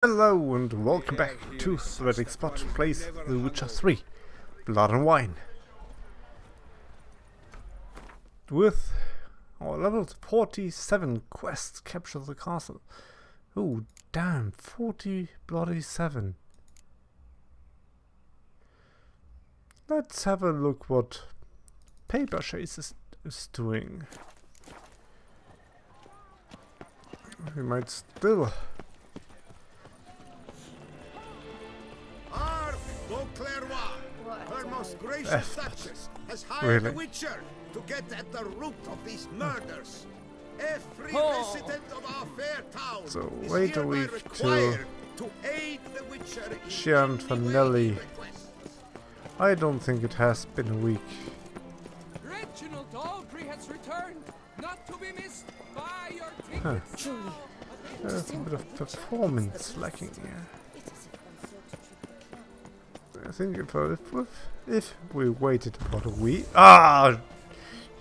Hello and welcome back to TheHereticSpot plays The Witcher 3 Blood and Wine. With our level 47 quests, capture the castle. Oh damn, 47. Let's have a look what Paper Chase is doing. We might still... Her most gracious Duchess has hired a witcher to get at the root of these murders. Every resident of our fair town is hereby required to aid the witcher in Fanelli. I don't think it has been a week. Reginald Aubrey has returned, not to be missed by your tickets. There's a bit of performance lacking here. I think if we waited about a week...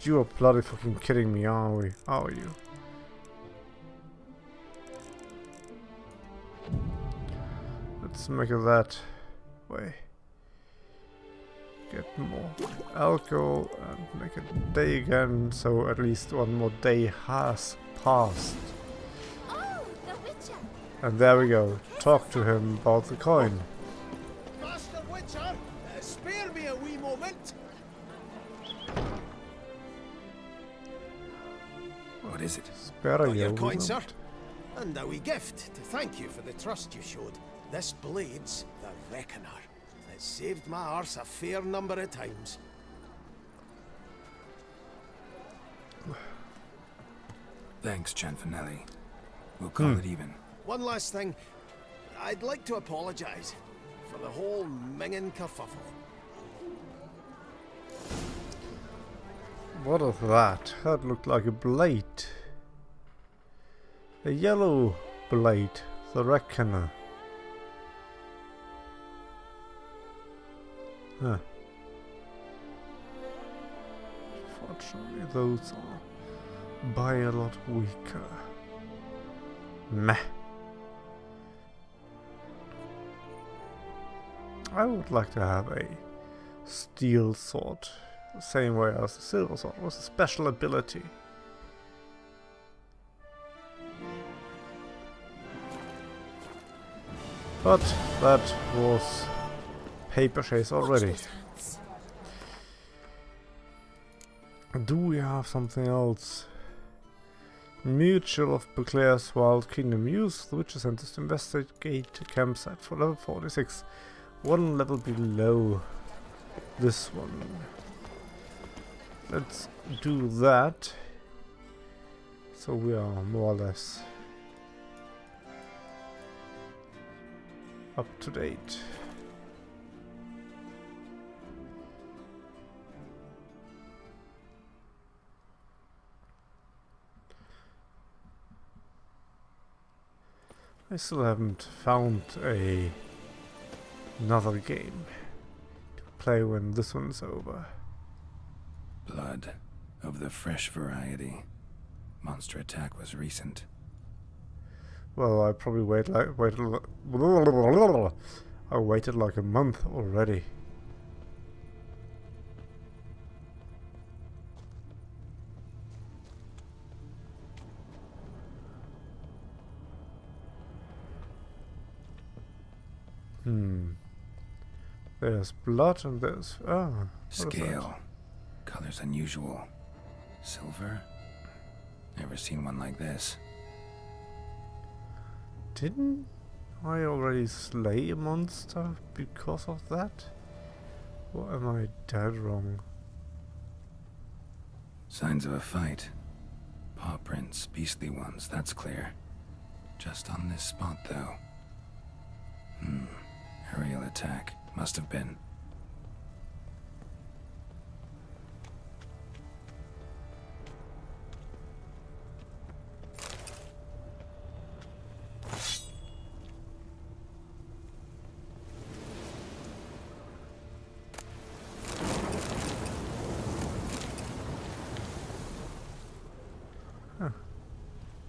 You are bloody fucking kidding me, are we? Are you? Let's make it that way. Get more alcohol and make it day again, so at least one more day has passed. Oh, the Witcher. And there we go. Talk to him about the coin. spare me a wee moment. What is it? Spare you Your a coin, moment. sir. And a wee gift to thank you for the trust you showed. This blade's the Reckoner. It saved my arse a fair number of times. Thanks, Chanfanelli. We'll call it even. One last thing. I'd like to apologise for the whole mingin' kerfuffle. What is that? That looked like a blade. A yellow blade. The Reckoner. Huh. Fortunately, those are by a lot weaker. Meh. I would like to have a steel sword, the same way as the silver sword was a special ability. But that was Paper Chase already. Do we have something else? Mutual of Beclare's Wild Kingdom. Use the Witcher Centers to investigate a campsite for level 46. One level below this one. Let's do that. So we are more or less up to date. I still haven't found another game to play when this one's over. Blood of the fresh variety. Monster attack was recent. Well, I probably waited like a month already. There's blood and there's... Scale. Colors unusual. Silver? Never seen one like this. Didn't I already slay a monster because of that? Or am I dead wrong? Signs of a fight. Paw prints, beastly ones, that's clear. Just on this spot, though. Aerial attack. Must have been.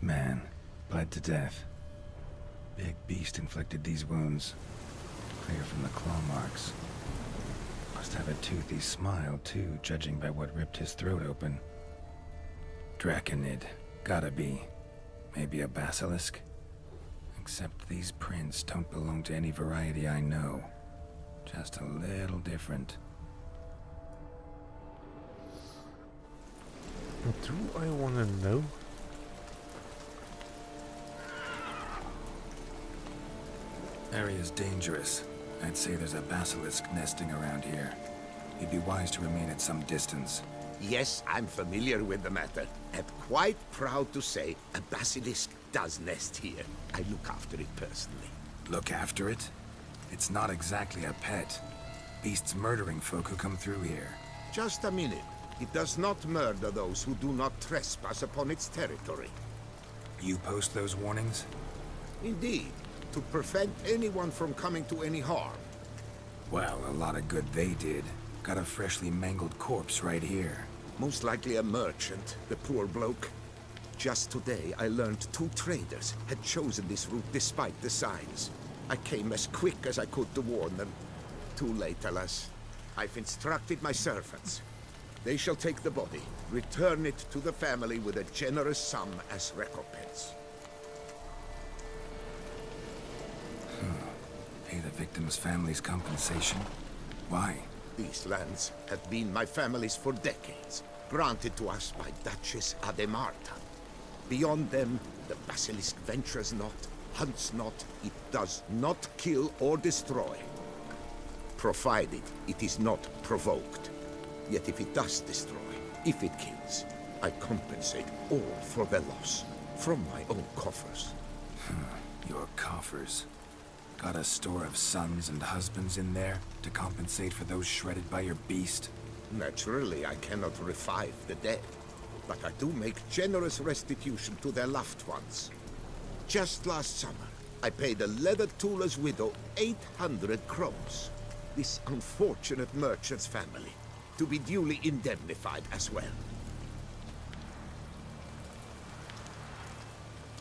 Man, bled to death. Big beast inflicted these wounds. Clear from the claw marks. Must have a toothy smile, too, judging by what ripped his throat open. Draconid. Gotta be. Maybe a basilisk? Except these prints don't belong to any variety I know. Just a little different. Do I want to know? Area's dangerous. I'd say there's a basilisk nesting around here. You'd be wise to remain at some distance. Yes, I'm familiar with the matter, and quite proud to say a basilisk does nest here. I look after it personally. Look after it? It's not exactly a pet. Beast's murdering folk who come through here. Just a minute. It does not murder those who do not trespass upon its territory. You post those warnings? Indeed, to prevent anyone from coming to any harm. Well, a lot of good they did. Got a freshly mangled corpse right here. Most likely a merchant, the poor bloke. Just today, I learned 2 traders had chosen this route despite the signs. I came as quick as I could to warn them. Too late, alas. I've instructed my servants. They shall take the body, return it to the family with a generous sum as recompense. Pay the victim's family's compensation? Why? These lands have been my family's for decades, granted to us by Duchess Ademarta. Beyond them, the basilisk ventures not, hunts not, it does not kill or destroy. Provided it is not provoked. Yet if it does destroy, if it kills, I compensate all for the loss, from my own coffers. Your coffers. Got a store of sons and husbands in there to compensate for those shredded by your beast? Naturally, I cannot revive the dead, but I do make generous restitution to their loved ones. Just last summer, I paid a leather tooler's widow 800 crowns. This unfortunate merchant's family, to be duly indemnified as well.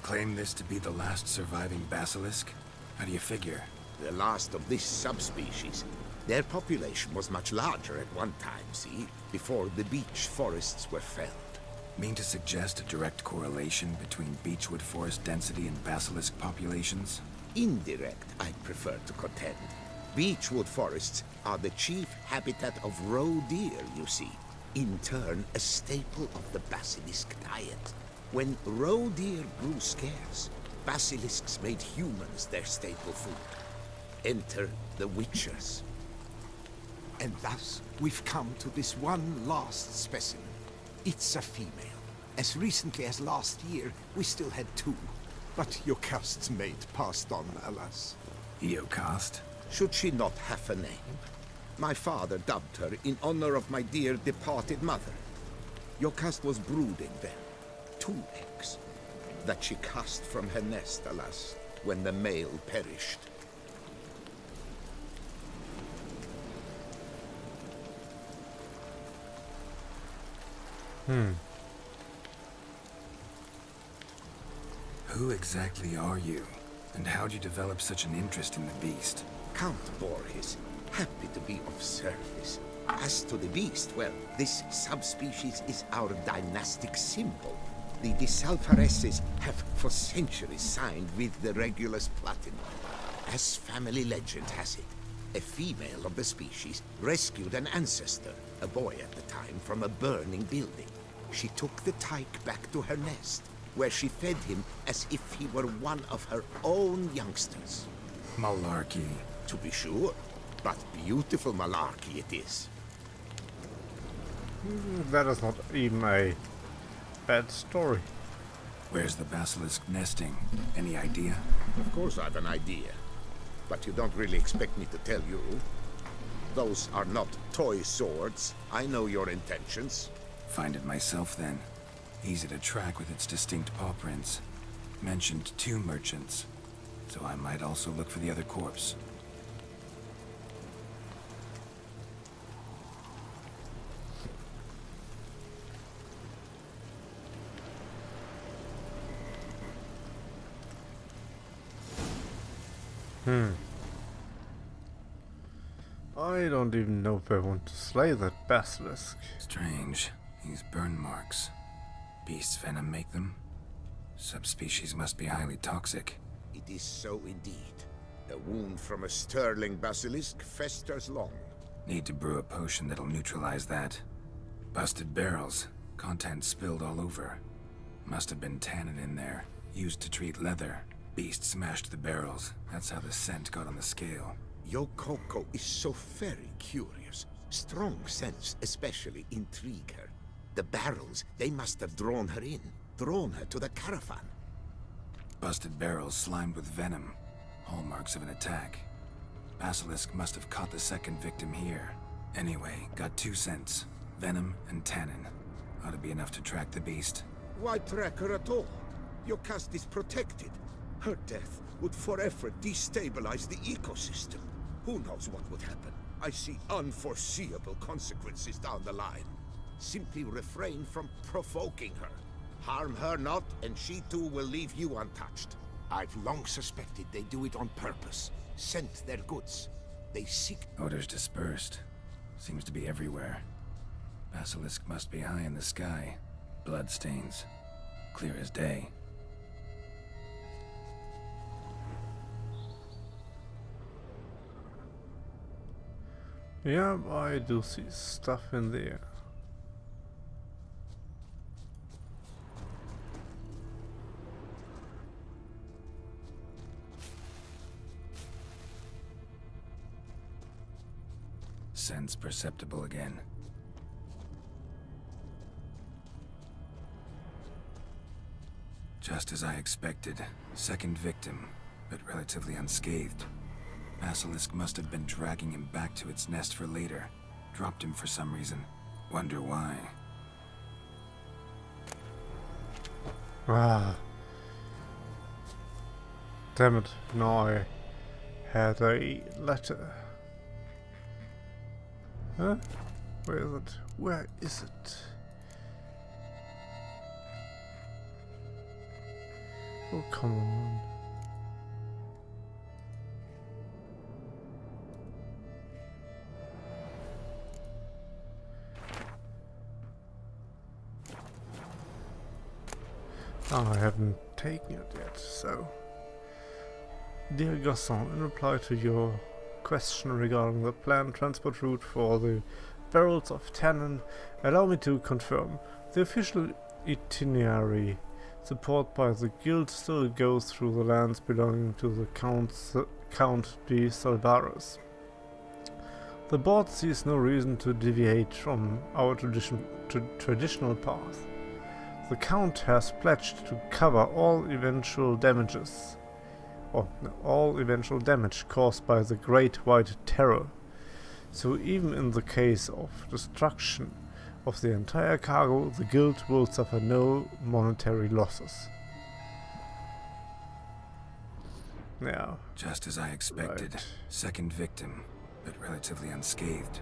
Claim this to be the last surviving basilisk? How do you figure? The last of this subspecies. Their population was much larger at one time, see? Before the beech forests were felled. Mean to suggest a direct correlation between beechwood forest density and basilisk populations? Indirect, I'd prefer to contend. Beechwood forests are the chief habitat of roe deer, you see. In turn, a staple of the basilisk diet. When roe deer grew scarce, basilisks made humans their staple food. Enter the witchers. And thus, we've come to this one last specimen. It's a female. As recently as last year, we still had 2. But Jocast's mate passed on, alas. Eocast? Should she not have a name? My father dubbed her in honor of my dear departed mother. Jocast was brooding then. 2 eggs. That she cast from her nest, alas, when the male perished. Who exactly are you? And how'd you develop such an interest in the beast? Count Borges, happy to be of service. As to the beast, well, this subspecies is our dynastic symbol. The Disalfareses have for centuries signed with the Regulus Platinum. As family legend has it, a female of the species rescued an ancestor, a boy at the time, from a burning building. She took the tyke back to her nest, where she fed him as if he were one of her own youngsters. Malarkey. To be sure, but beautiful malarkey it is. That is not even a bad story. Where's the basilisk nesting? Any idea? Of course I have an idea, but you don't really expect me to tell you. Those are not toy swords. I know your intentions. Find it myself then. Easy to track with its distinct paw prints. Mentioned 2 merchants, so I might also look for the other corpse. I don't even know if I want to slay that basilisk. Strange. These burn marks. Beast's venom make them? Subspecies must be highly toxic. It is so indeed. A wound from a sterling basilisk festers long. Need to brew a potion that'll neutralize that. Busted barrels. Contents spilled all over. Must have been tannin in there. Used to treat leather. Beast smashed the barrels. That's how the scent got on the scale. Yokoko is so very curious. Strong scents especially intrigue her. The barrels, they must have drawn her in. Drawn her to the caravan. Busted barrels slimed with venom. Hallmarks of an attack. Basilisk must have caught the second victim here. Anyway, got 2 scents. Venom and tannin. Ought to be enough to track the beast. Why track her at all? Your caste is protected. Her death would forever destabilize the ecosystem. Who knows what would happen? I see unforeseeable consequences down the line. Simply refrain from provoking her. Harm her not, and she too will leave you untouched. I've long suspected they do it on purpose. Scent their goods. They seek... Odors dispersed. Seems to be everywhere. Basilisk must be high in the sky. Blood stains. Clear as day. Yeah, I do see stuff in there. Sense perceptible again. Just as I expected. Second victim, but relatively unscathed. Basilisk must have been dragging him back to its nest for later. Dropped him for some reason. Wonder why. Ah. Damn it. Now I had a letter. Huh? Where is it? Where is it? Oh, come on. Oh, I haven't taken it yet, so... Dear Gaston, in reply to your question regarding the planned transport route for the barrels of tannin, allow me to confirm. The official itinerary supported by the guild still goes through the lands belonging to the Count de Salvares. The board sees no reason to deviate from our traditional path. The Count has pledged to cover all eventual damage caused by the Great White Terror. So even in the case of destruction of the entire cargo, the guild will suffer no monetary losses. Yeah. Just as I expected. Right. Second victim, but relatively unscathed.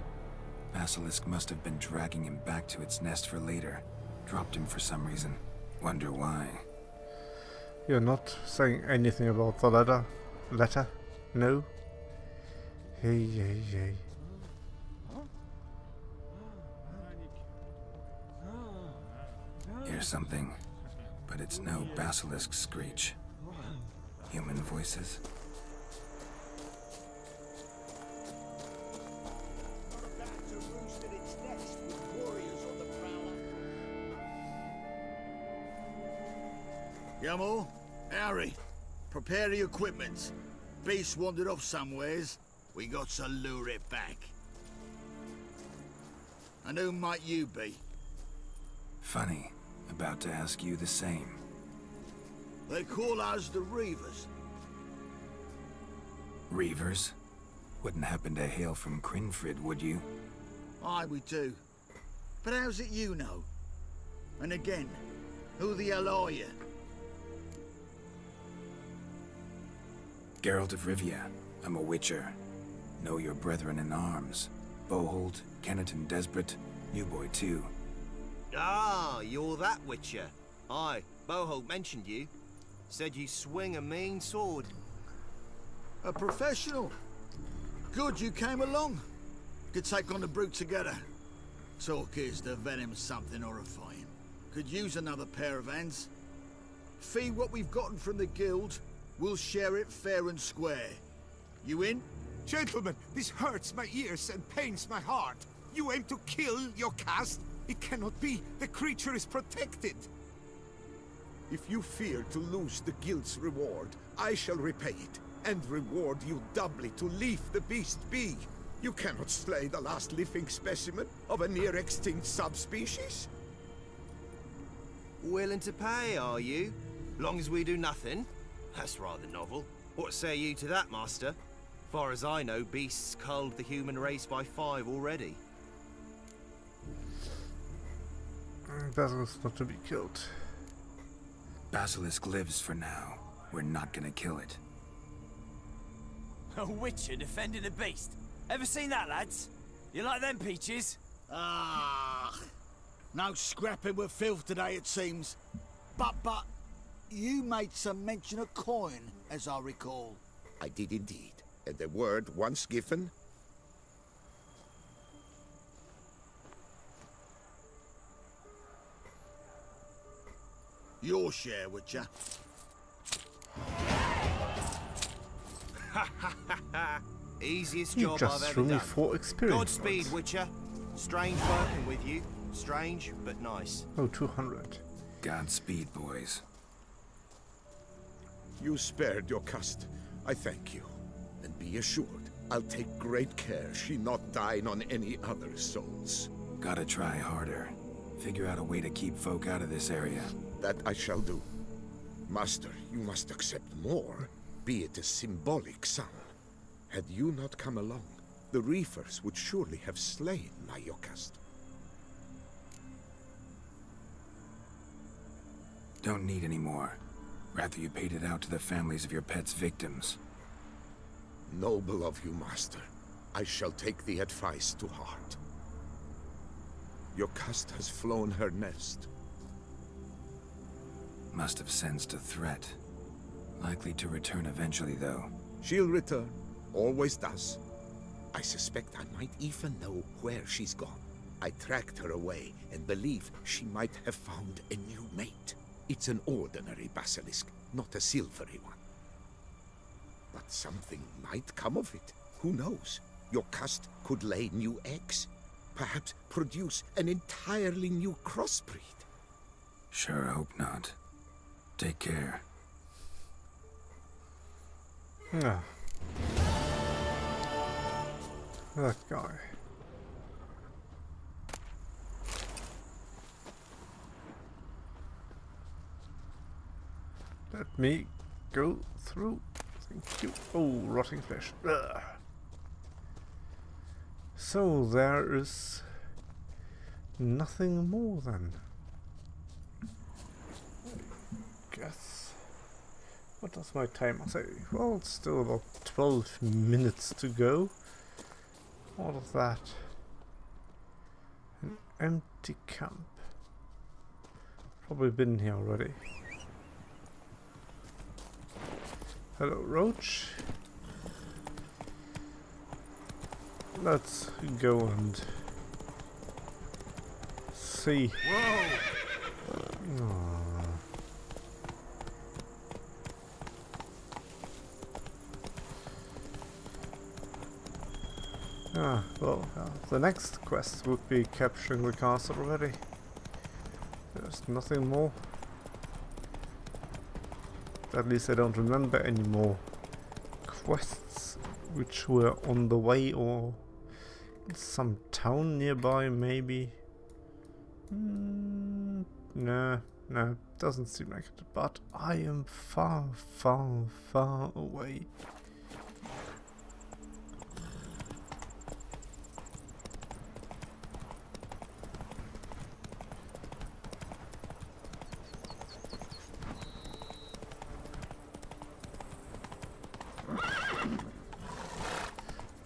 Basilisk must have been dragging him back to its nest for later. Dropped him for some reason. Wonder why. You're not saying anything about the letter? Letter? No? Hey. Hear something, but it's no basilisk screech. Human voices. Yamo, Harry, prepare the equipment. Beast wandered off somewheres. We got to lure it back. And who might you be? Funny. About to ask you the same. They call us the Reavers. Reavers? Wouldn't happen to hail from Crinfrid, would you? Aye, we do. But how's it you know? And again, who the hell are you? Geralt of Rivia. I'm a witcher. Know your brethren in arms. Bohold, Kenneton Desperate, New Boy too. Ah, you're that witcher. Aye, Boholt mentioned you. Said you swing a mean sword. A professional. Good you came along. Could take on the brute together. Talk is the venom's something horrifying. Could use another pair of hands. Fee what we've gotten from the guild. We'll share it fair and square. You in? Gentlemen, this hurts my ears and pains my heart. You aim to kill your caste? It cannot be. The creature is protected. If you fear to lose the guild's reward, I shall repay it, and reward you doubly to leave the beast be. You cannot slay the last living specimen of a near-extinct subspecies. Willing to pay, are you? Long as we do nothing? That's rather novel. What say you to that, Master? Far as I know, beasts culled the human race by 5 already. Basilisk not to be killed. Basilisk lives for now. We're not gonna kill it. A witcher defending a beast. Ever seen that, lads? You like them peaches? Ah, no scrapping with filth today, it seems. But, you made some mention of coin, as I recall. I did indeed. And the word once given... Your share, Witcher. Easiest You job I've just ever threw me done. 4 experience Godspeed, points. Witcher. Strange working with you. Strange, but nice. Oh, 200. Godspeed, boys. You spared your caste. I thank you. And be assured, I'll take great care she not dine on any other souls. Gotta try harder. Figure out a way to keep folk out of this area. That I shall do. Master, you must accept more, be it a symbolic sum. Had you not come along, the reefers would surely have slain my Yokast. Don't need any more. Rather you paid it out to the families of your pet's victims. Noble of you, Master. I shall take the advice to heart. Yokast has flown her nest. Must have sensed a threat. Likely to return eventually, though. She'll return. Always does. I suspect I might even know where she's gone. I tracked her away and believe she might have found a new mate. It's an ordinary basilisk, not a silvery one. But something might come of it. Who knows? Your caste could lay new eggs. Perhaps produce an entirely new crossbreed. Sure hope not. Take care. Yeah. That guy. Let me go through. Thank you. Oh, rotting flesh. Ugh. So there is nothing more then. Guess. What does my timer say? Well, it's still about 12 minutes to go. What is that? An empty camp. Probably been here already. Hello, Roach. Let's go and see. Whoa! The next quest would be capturing the castle already. There's nothing more. At least I don't remember any more quests which were on the way or in some town nearby, maybe. No, doesn't seem like it. But I am far, far, far away.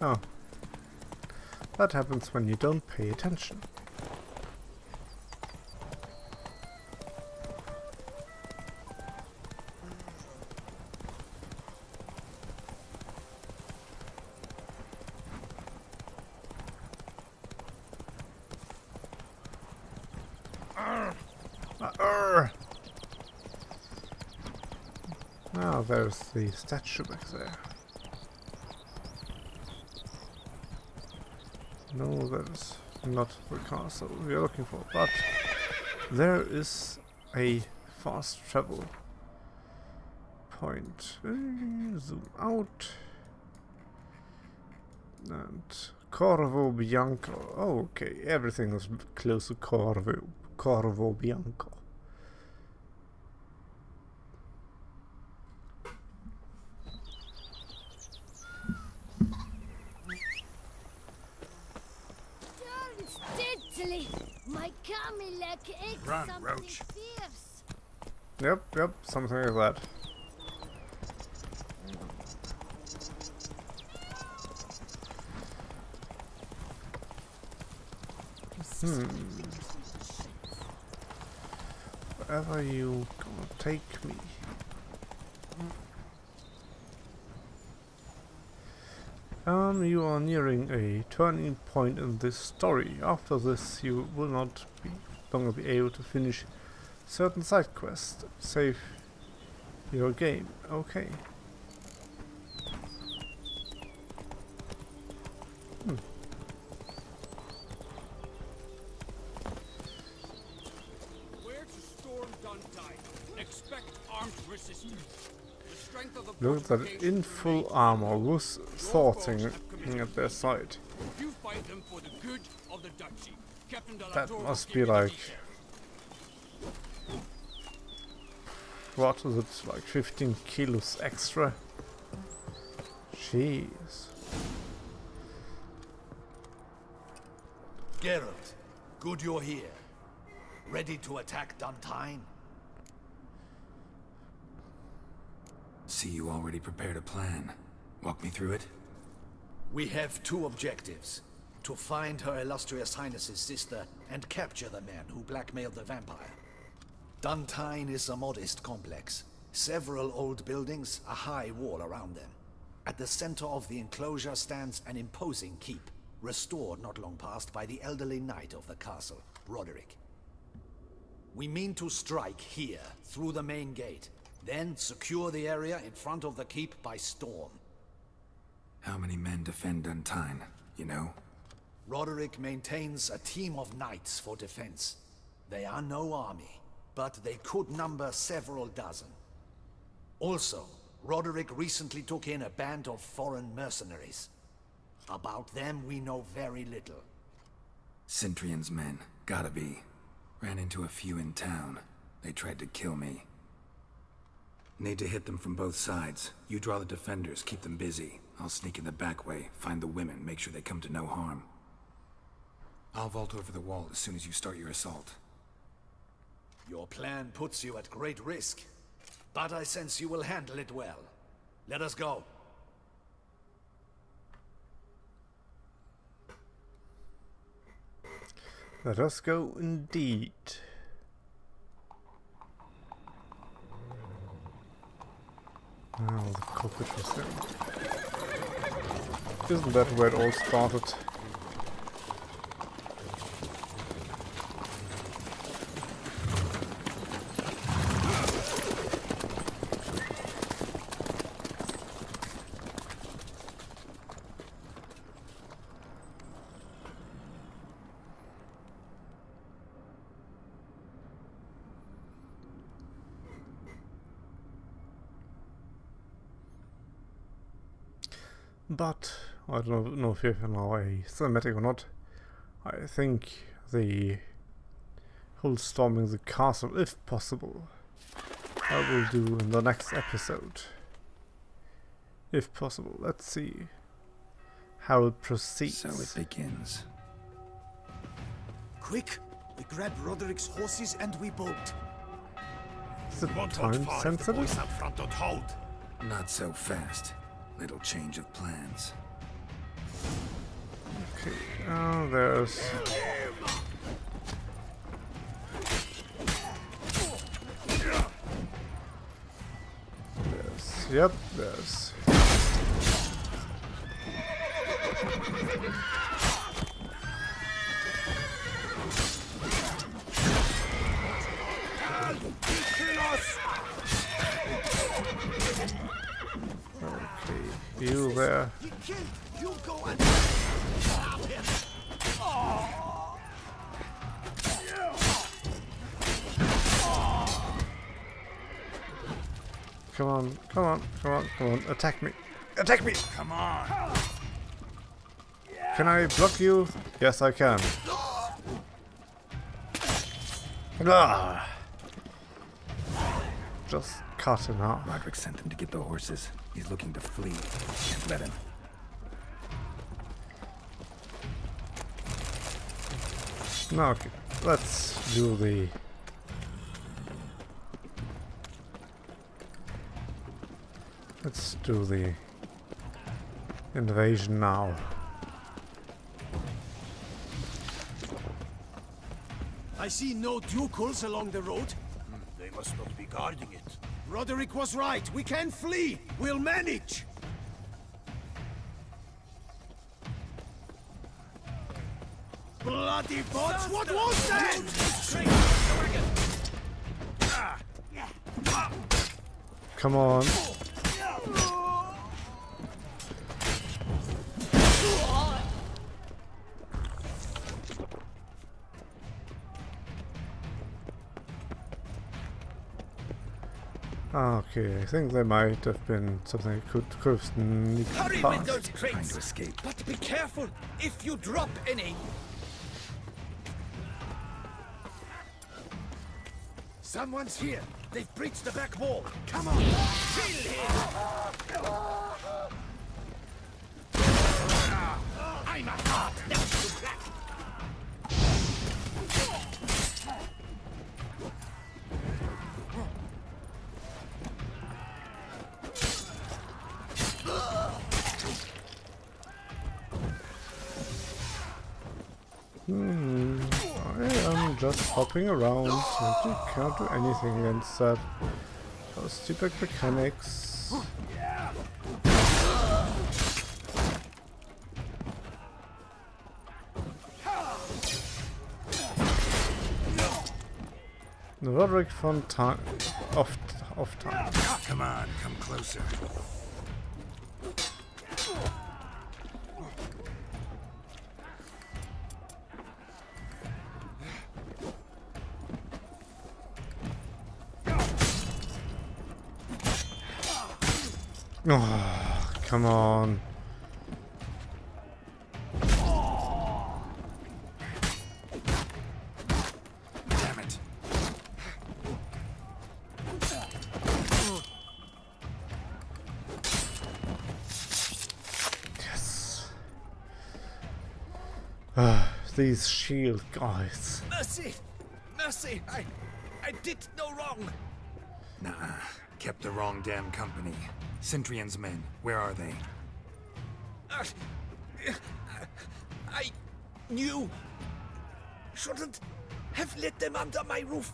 Oh. That happens when you don't pay attention. there's the statue back there. No, that is not the castle we are looking for, but there is a fast travel point. Zoom out. And Corvo Bianco. Oh, okay, everything is close to Corvo Bianco. Run, Roach. Yep, something like that. Wherever you gonna take me? You are nearing a turning point in this story. After this, you will not longer be able to finish certain side quests. Save your game. Okay. Look at that in full armor was sorting at their side. That must be like... what is it, like 15 kilos extra? Jeez. Geralt, good you're here. Ready to attack Duntine? See, you already prepared a plan. Walk me through it. We have two objectives. To find Her Illustrious Highness's sister and capture the man who blackmailed the vampire. Duntine is a modest complex. Several old buildings, a high wall around them. At the center of the enclosure stands an imposing keep, restored not long past by the elderly knight of the castle, Roderick. We mean to strike here, through the main gate, then secure the area in front of the keep by storm. How many men defend Duntine, you know? Roderick maintains a team of knights for defense. They are no army, but they could number several dozen. Also, Roderick recently took in a band of foreign mercenaries. About them we know very little. Cintrian's men, gotta be. Ran into a few in town. They tried to kill me. Need to hit them from both sides. You draw the defenders, keep them busy. I'll sneak in the back way, find the women, make sure they come to no harm. I'll vault over the wall as soon as you start your assault. Your plan puts you at great risk, but I sense you will handle it well. Let us go. Let us go indeed. Oh, the culprit was there. Isn't that where it all started? But I don't know if you have now a cinematic or not. I think the whole storming the castle, if possible, I will do in the next episode. If possible. Let's see how it proceeds. So it begins. Quick! We grab Roderick's horses and we bolt. Is it time sensitive? Up front don't hold. Not so fast. Little change of plans. Okay, there's... Yep, there's... you there. He killed. You go and Come on, come on, come on, come on. Attack me. Attack me! Come on. Can I block you? Yes, I can. Ah. Just cut him out. Roderick sent him to get the horses. He's looking to flee. Can't let him. No, okay. Let's do the... Let's do the invasion now. I see no ducals along the road. They must not be guarding it. Roderick was right. We can flee. We'll manage. Bloody bots! What was that? Come on. Okay, I think there might have been something that could have sneaked Hurry past. with those Trying crates! to escape. But be careful if you drop any. Someone's here. They've breached the back wall. Come on! Kill him! I'm a heart. Now you crack. I am just hopping around and you can't do anything against that. Those stupid mechanics. The Roderick von time off time. Come on, come closer. Oh, come on. Damn it. Yes. These shield guys. Mercy! Mercy! I did no wrong. Nah, kept the wrong damn company. Centrion's men, where are they? I knew. Shouldn't have let them under my roof.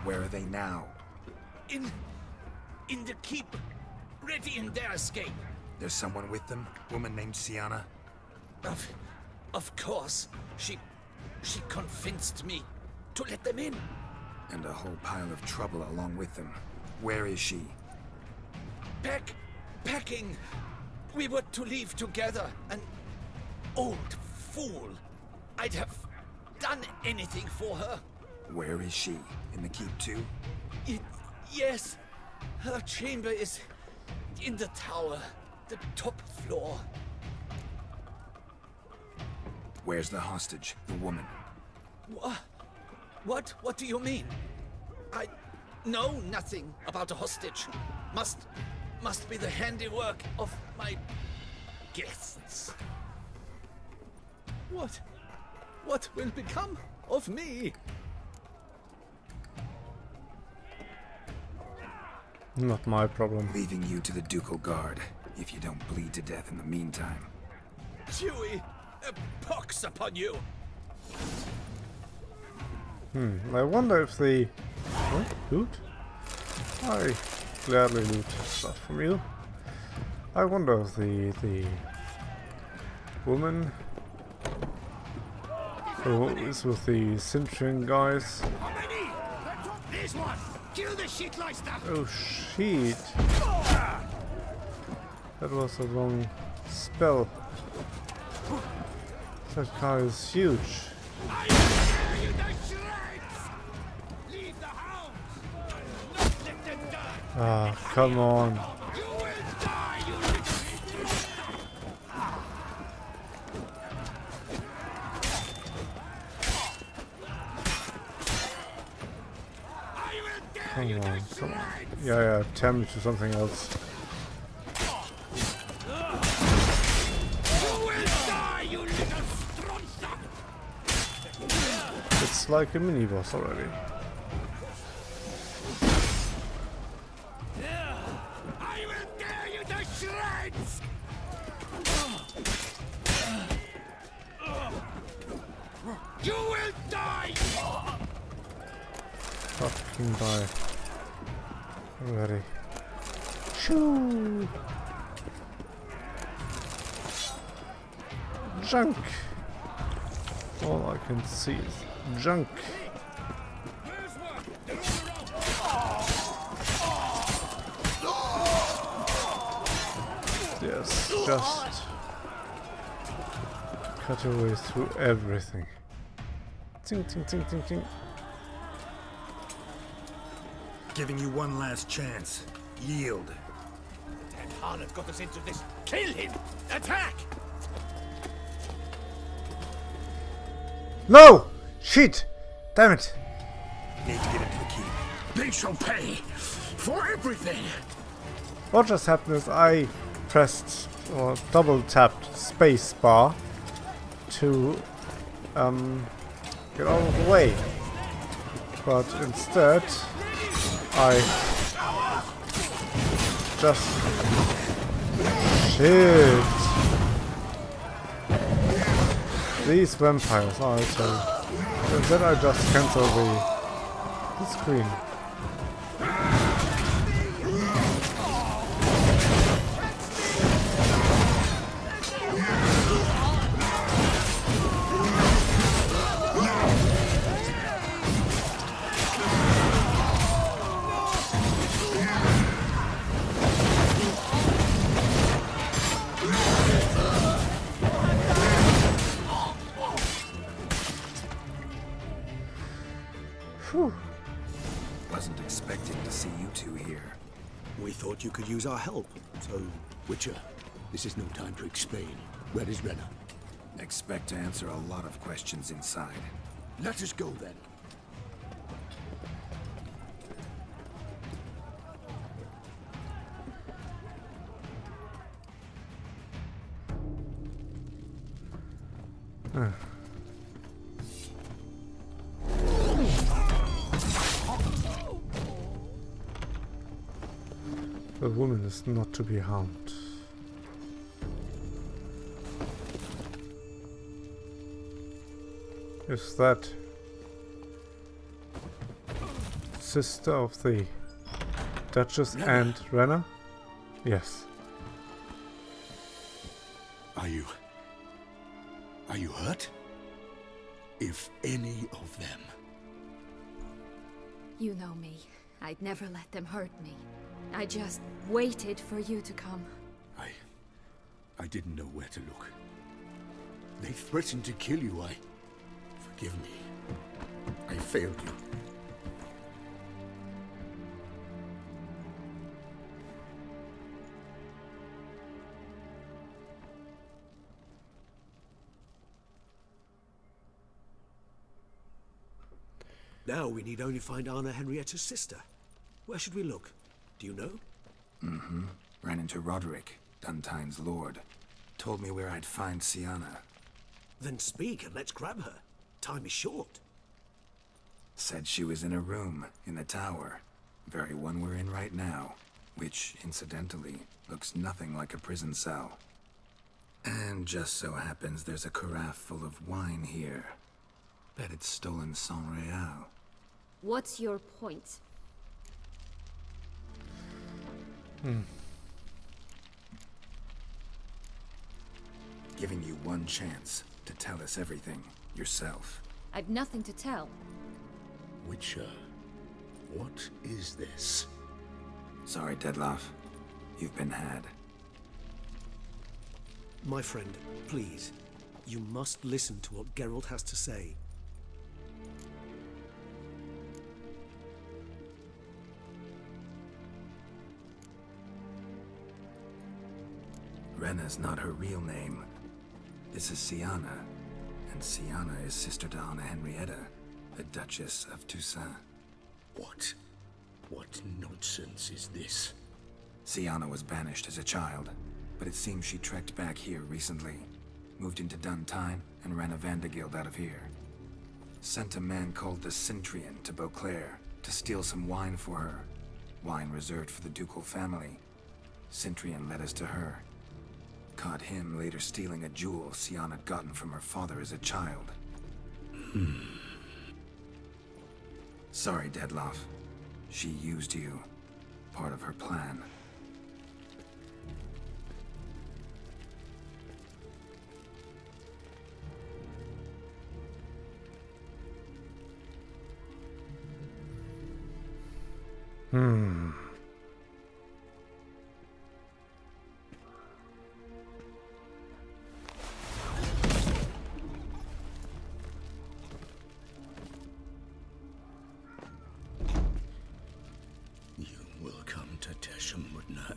Where are they now? In the keep, ready in their escape. There's someone with them? Woman named Sienna? Of course. She convinced me to let them in. And a whole pile of trouble along with them. Where is she? Packing. We were to leave together. An old fool. I'd have done anything for her. Where is she? In the keep too? Yes. Her chamber is in the tower. The top floor. Where's the hostage? The woman? What? What do you mean? I know nothing about a hostage. Must be the handiwork of my guests. What will become of me? Not my problem. Leaving you to the ducal guard, if you don't bleed to death in the meantime. Chewie, a pox upon you! I wonder if the... What? Loot? I gladly loot stuff from you. I wonder if the woman who is with the Centurion guys. This one. Kill the shitleister! Oh shit! That was a wrong spell. That car is huge. I tear you to shreds! Leave the hounds! Not let them die! Ah, come on. You will die, you little shitleister! I will tear Come you on, to come on. shreds! Yeah, tear me to something else. You will die, you little stronza! It's like a mini boss already. I will tear you to shreds! You will die! Fucking die. Already. Shoo! Junk! All I can see is junk. Yes, just cut your way through everything. Ting, ting, ting, ting, ting. Giving you one last chance. Yield. That harlot got us into this. Kill him! Attack! No! Shit! Damn it! Need to get into the keep. They shall pay for everything. What just happened is I pressed or double tapped space bar to get out of the way. But instead I just shit. These vampires, I tell you. Instead I just cancel the screen. Whew. Wasn't expecting to see you two here. We thought you could use our help. So, Witcher, this is no time to explain. Where is Renna? Expect to answer a lot of questions inside. Let us go then. The woman is not to be harmed. Is that sister of the Duchess and Renna? Yes. Are you hurt? If any of them. You know me. I'd never let them hurt me. I just waited for you to come. I didn't know where to look. They threatened to kill you. Forgive me. I failed you. Now we need only find Anna Henrietta's sister. Where should we look? Do you know? Mm-hmm. Ran into Roderick, Duntine's lord. Told me where I'd find Sienna. Then speak and let's grab her. Time is short. Said she was in a room in the tower. Very one we're in right now. Which, incidentally, looks nothing like a prison cell. And just so happens there's a carafe full of wine here. Bet it's stolen San Real. What's your point? Giving you one chance to tell us everything yourself. I've nothing to tell. Witcher, What is this? Sorry, Dettlaff. You've been had. My friend, please. You must listen to what Geralt has to say. Renna's not her real name. This is Siana, and Siana is sister to Anna Henrietta, the Duchess of Toussaint. What nonsense is this? Siana was banished as a child, but it seems she trekked back here recently, moved into Duntine, and ran a Vandergild out of here. Sent a man called the Centrian to Beauclair to steal some wine for her. Wine reserved for the ducal family. Centrian led us to her. Caught him later stealing a jewel Siana had gotten from her father as a child. Sorry, Dettlaff. She used you. Part of her plan.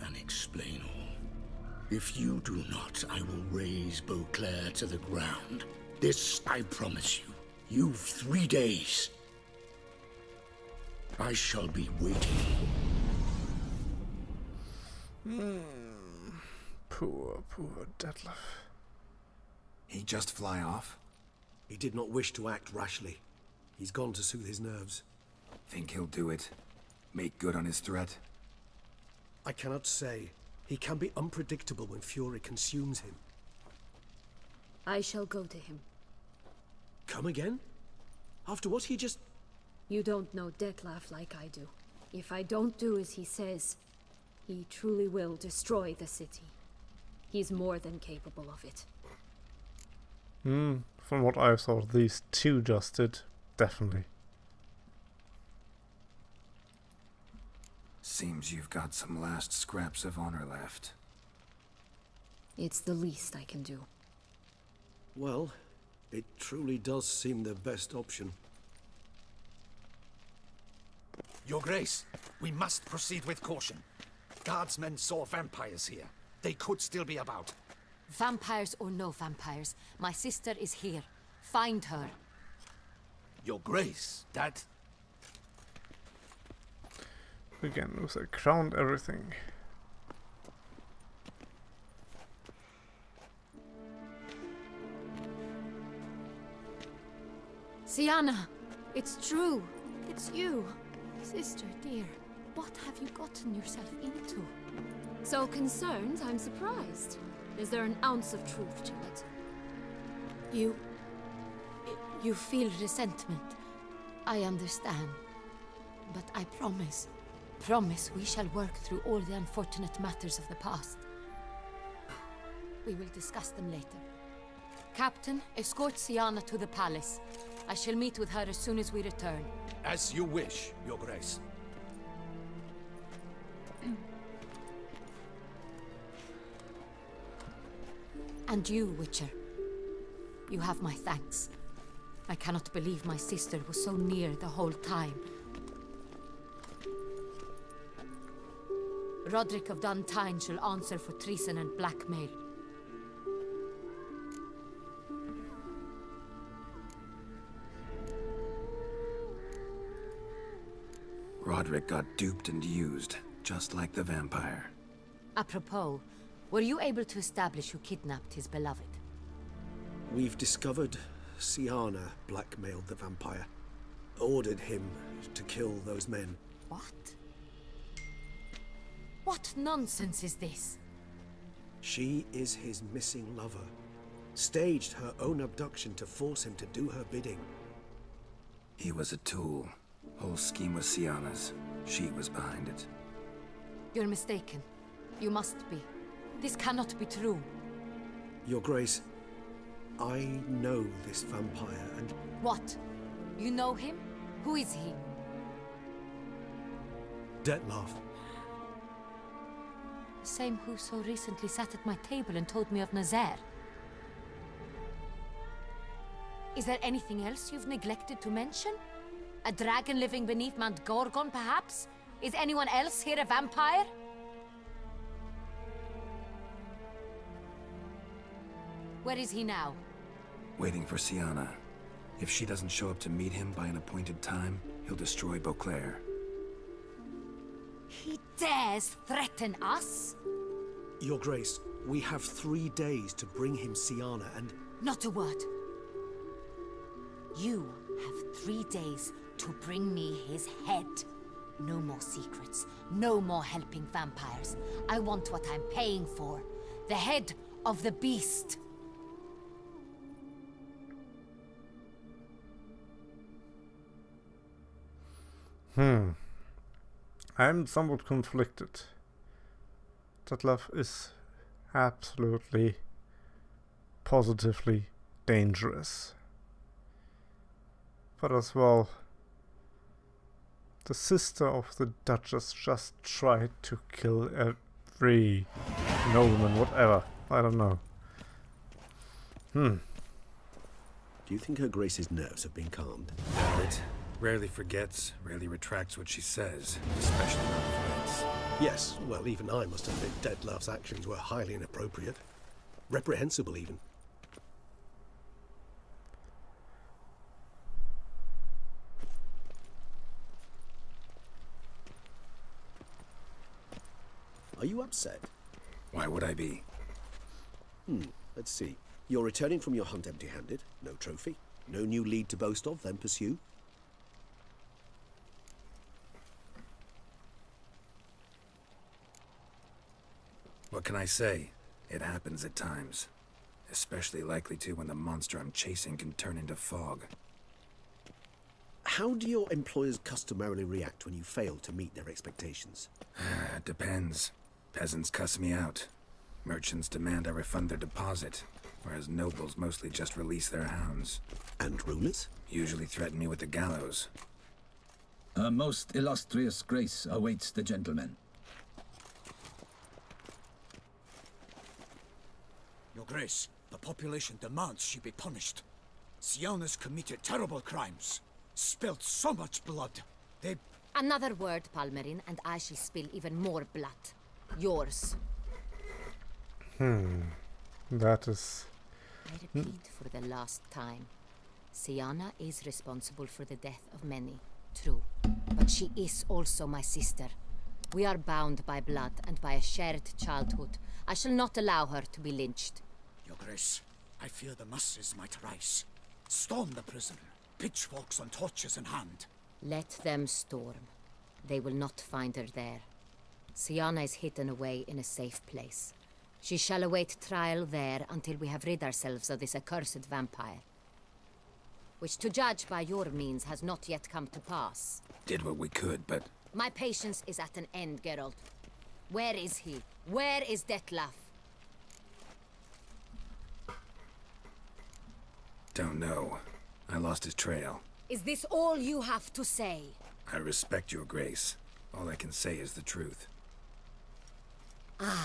And explain all. If you do not, I will raise Beauclair to the ground. This I promise you. You've 3 days. I shall be waiting. Poor Dettlaff. He just fly off? He did not wish to act rashly. He's gone to soothe his nerves. Think he'll do it? Make good on his threat? I cannot say. He can be unpredictable when fury consumes him. I shall go to him. Come again? After what he just... You don't know Dettlaff like I do. If I don't do as he says, he truly will destroy the city. He's more than capable of it. From what I saw, these two just did, definitely. Seems you've got some last scraps of honor left. It's the least I can do. Well, it truly does seem the best option. Your Grace, we must proceed with caution. Guardsmen saw vampires here. They could still be about. Vampires or no vampires, my sister is here. Find her. Your Grace, that... Again, lose a crown, everything. Siana, it's true. It's you. Sister, dear, what have you gotten yourself into? So concerned, I'm surprised. Is there an ounce of truth to it? You feel resentment. I understand. But I promise we shall work through all the unfortunate matters of the past. We will discuss them later. Captain, escort Siana to the palace. I shall meet with her as soon as we return. As you wish, Your Grace. And you, Witcher. You have my thanks. I cannot believe my sister was so near the whole time. Roderick of Duntine shall answer for treason and blackmail. Roderick got duped and used, just like the vampire. Apropos, were you able to establish who kidnapped his beloved? We've discovered Siana blackmailed the vampire. Ordered him to kill those men. What? What nonsense is this? She is his missing lover. Staged her own abduction to force him to do her bidding. He was a tool. Whole scheme was Siana's. She was behind it. You're mistaken. You must be. This cannot be true. Your Grace, I know this vampire and... What? You know him? Who is he? Dettlaff. The same who so recently sat at my table and told me of Nazaire. Is there anything else you've neglected to mention? A dragon living beneath Mount Gorgon, perhaps? Is anyone else here a vampire? Where is he now? Waiting for Sienna. If she doesn't show up to meet him by an appointed time, he'll destroy Beauclair. He dares threaten us? Your Grace, we have 3 days to bring him Sienna and... Not a word. You have 3 days to bring me his head. No more secrets. No more helping vampires. I want what I'm paying for. The head of the beast. I'm somewhat conflicted. Dettlaff is absolutely, positively dangerous. But as well, the sister of the Duchess just tried to kill every nobleman, whatever. I don't know. Do you think Her Grace's nerves have been calmed? It rarely forgets, rarely retracts what she says, especially on fights. Yes, well, even I must admit Dettlaff's actions were highly inappropriate. Reprehensible, even. Are you upset? Why would I be? Let's see. You're returning from your hunt empty-handed. No trophy. No new lead to boast of, then pursue. What can I say? It happens at times. Especially likely to when the monster I'm chasing can turn into fog. How do your employers customarily react when you fail to meet their expectations? Depends. Peasants cuss me out. Merchants demand I refund their deposit, whereas nobles mostly just release their hounds. And rulers? Usually threaten me with the gallows. A most illustrious grace awaits the gentleman. Your Grace, the population demands she be punished. Sienna's committed terrible crimes. Spilt so much blood. They... Another word, Palmerin, and I shall spill even more blood. Yours. That is... I repeat for the last time. Sienna is responsible for the death of many, true. But she is also my sister. We are bound by blood and by a shared childhood. I shall not allow her to be lynched. Your Grace, I fear the masses might rise. Storm the prison, pitchforks and torches in hand. Let them storm. They will not find her there. Sienna is hidden away in a safe place. She shall await trial there until we have rid ourselves of this accursed vampire. Which, to judge by your means, has not yet come to pass. Did what we could, but... My patience is at an end, Geralt. Where is he? Where is Dettlaff? Don't know. I lost his trail. Is this all you have to say? I respect your grace. All I can say is the truth. At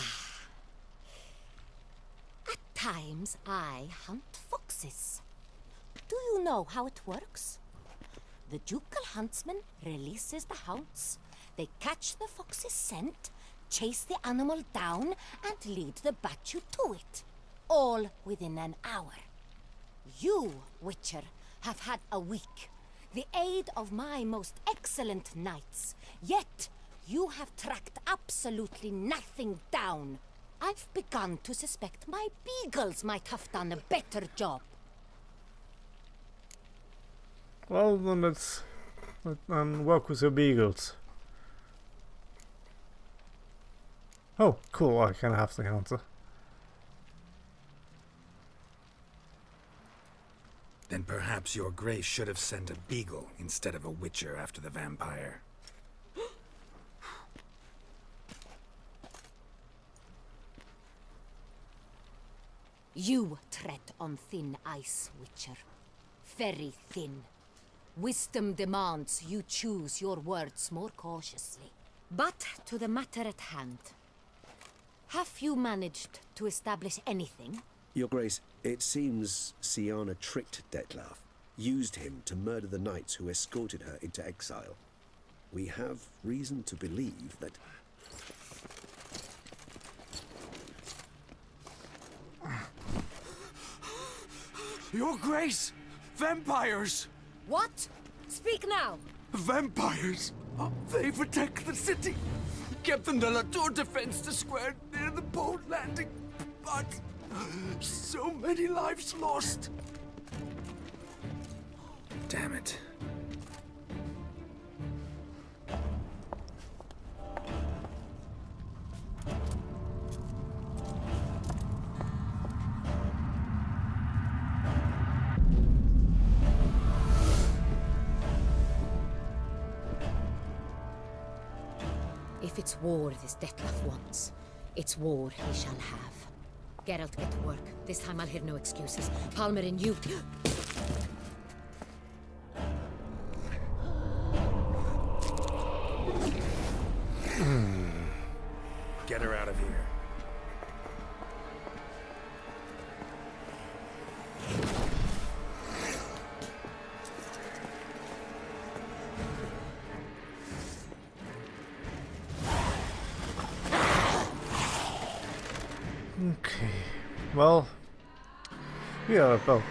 times, I hunt foxes. Do you know how it works? The ducal huntsman releases the hounds. They catch the fox's scent, chase the animal down, and lead the battue to it. All within an hour. You, Witcher, have had a week. The aid of my most excellent knights. Yet, you have tracked absolutely nothing down. I've begun to suspect my beagles might have done a better job. Well, then let's work with your beagles. Oh, cool, I can have the answer. Then perhaps your grace should have sent a beagle instead of a witcher after the vampire. You tread on thin ice, Witcher. Very thin. Wisdom demands you choose your words more cautiously. But to the matter at hand. Have you managed to establish anything? Your Grace, it seems Siana tricked Detlef, used him to murder the knights who escorted her into exile. We have reason to believe that... Your Grace! Vampires! What? Speak now! Vampires! They've attacked the city! Captain de la Tour defends the square near the boat landing, but so many lives lost! Damn it. If it's war this Detlef wants, it's war he shall have. Geralt, get to work. This time I'll hear no excuses. Palmer and you... Get her out of here. Okay, well, we are about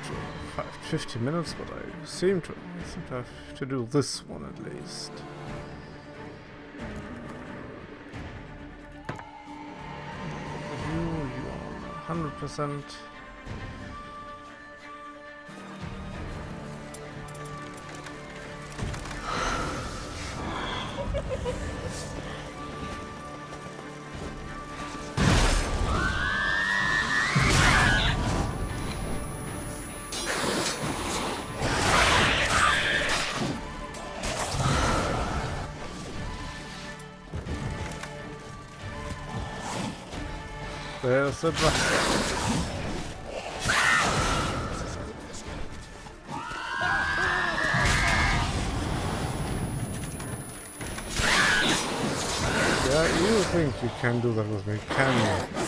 50 minutes, but I seem to have to do this one at least. You are 100%. There's the bus. Yeah, you think you can do that with me, can you?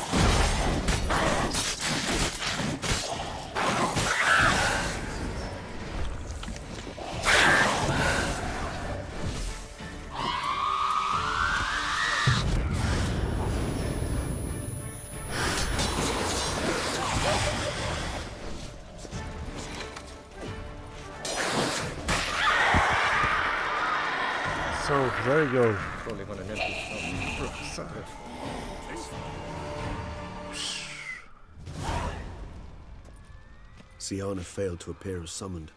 So, there you go. Siana failed to appear as summoned.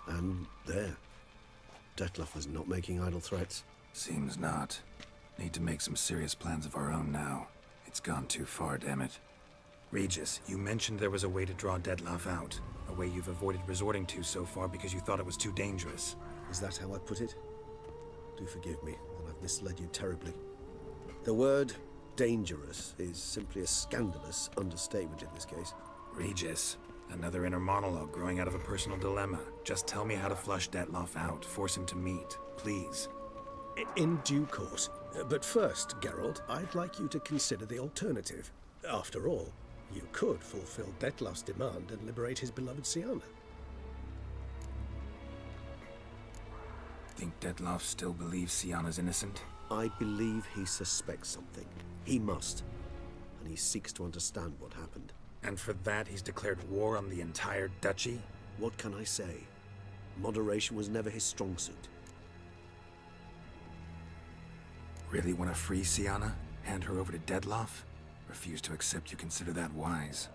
And there. Detlef was not making idle threats. Seems not. Need to make some serious plans of our own now. It's gone too far, damn it. Regis, you mentioned there was a way to draw Detlef out. A way you've avoided resorting to so far because you thought it was too dangerous. Is that how I put it? Do forgive me, that I've misled you terribly. The word dangerous is simply a scandalous understatement in this case. Regis, another inner monologue growing out of a personal dilemma. Just tell me how to flush Detlef out, force him to meet, please. In due course. But first, Geralt, I'd like you to consider the alternative. After all, you could fulfill Detlef's demand and liberate his beloved Siana. Think Detlef still believes Siana's innocent? I believe he suspects something. He must. And he seeks to understand what happened. And for that he's declared war on the entire duchy? What can I say? Moderation was never his strong suit. Really want to free Siana? Hand her over to Detlef? Refuse to accept you consider that wise.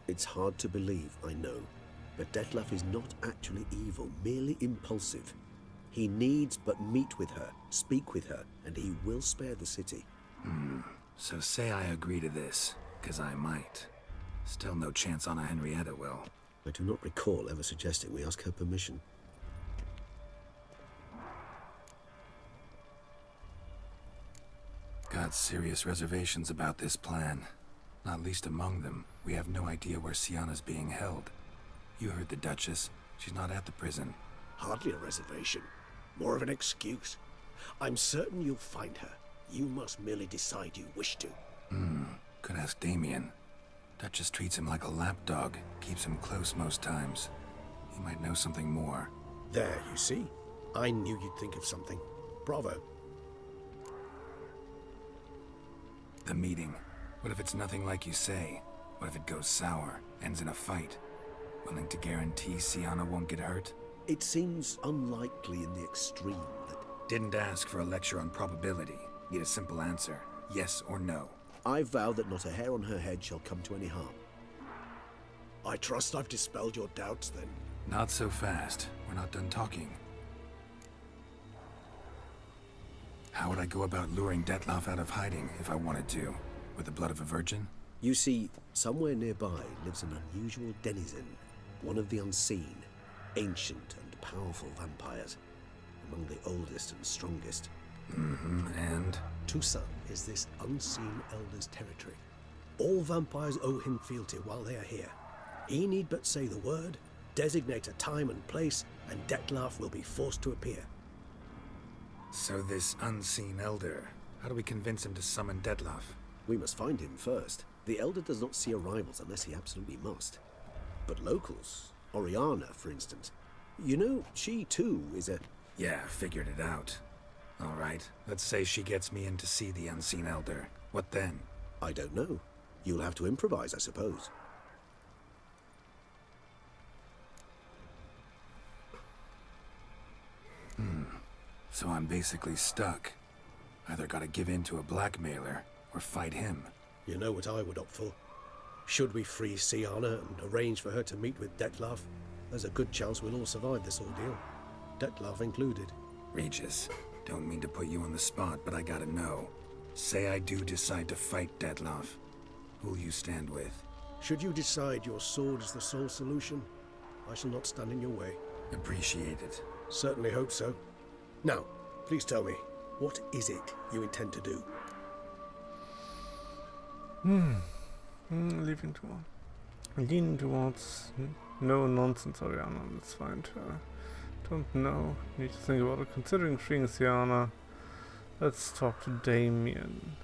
It's hard to believe, I know. But Detlef is not actually evil, merely impulsive. He needs but meet with her, speak with her, and he will spare the city. So say I agree to this, 'cause I might. Still no chance Anna Henrietta will. I do not recall ever suggesting we ask her permission. Got serious reservations about this plan. Not least among them, we have no idea where Siana's being held. You heard the Duchess. She's not at the prison. Hardly a reservation. More of an excuse. I'm certain you'll find her. You must merely decide you wish to. Could ask Damien. Duchess treats him like a lapdog, keeps him close most times. He might know something more. There, you see? I knew you'd think of something. Bravo. The meeting. What if it's nothing like you say? What if it goes sour, ends in a fight? Willing to guarantee Sienna won't get hurt? It seems unlikely in the extreme that... Didn't ask for a lecture on probability. Need a simple answer. Yes or no. I vow that not a hair on her head shall come to any harm. I trust I've dispelled your doubts, then. Not so fast. We're not done talking. How would I go about luring Dettlaff out of hiding if I wanted to? With the blood of a virgin? You see, somewhere nearby lives an unusual denizen, one of the unseen, ancient and powerful vampires, among the oldest and strongest. And? Toussaint is this unseen elder's territory. All vampires owe him fealty while they are here. He need but say the word, designate a time and place, and Dettlaff will be forced to appear. So this unseen elder, how do we convince him to summon Dettlaff? We must find him first. The elder does not see arrivals unless he absolutely must. But locals, Oriana, for instance, you know, she too is a... Yeah, figured it out. All right, let's say she gets me in to see the unseen elder. What then? I don't know. You'll have to improvise, I suppose. So I'm basically stuck. Either gotta give in to a blackmailer, or fight him. You know what I would opt for. Should we free Sienna and arrange for her to meet with Dettlaff, there's a good chance we'll all survive this ordeal. Dettlaff included. Regis, don't mean to put you on the spot, but I gotta know. Say I do decide to fight Dettlaff. Who'll you stand with? Should you decide your sword is the sole solution, I shall not stand in your way. Appreciate it. Certainly hope so. Now, please tell me, what is it you intend to do? Leaning towards no nonsense, Oriana. Let's find her. Don't know. Need to think about it. Considering freeing Sienna. Let's talk to Damien.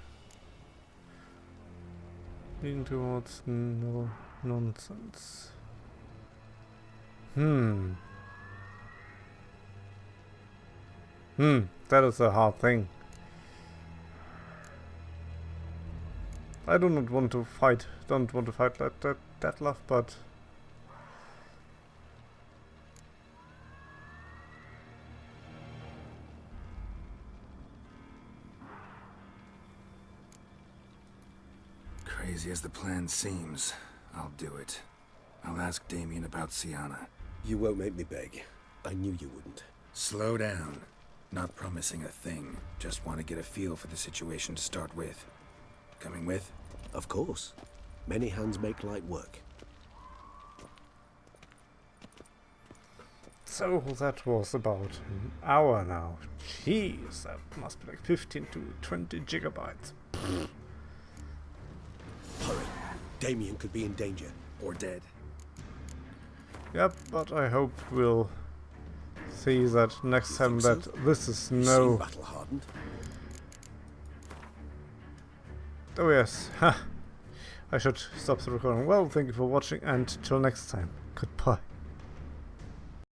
Leaning towards no nonsense. That is a hard thing. I do not want to fight. Don't want to fight Dettlaff, but crazy as the plan seems, I'll do it. I'll ask Damien about Sienna. You won't make me beg. I knew you wouldn't. Slow down. Not promising a thing. Just want to get a feel for the situation to start with. Coming with? Of course. Many hands make light work. so that was about an hour now. Jeez, that must be like 15 to 20 gigabytes. Hurry. Damien could be in danger. Or dead. Yep, but I hope we'll see that next time that this is no... battle hardened. Oh yes, ha! I should stop the recording. Well, thank you for watching and till next time. Goodbye.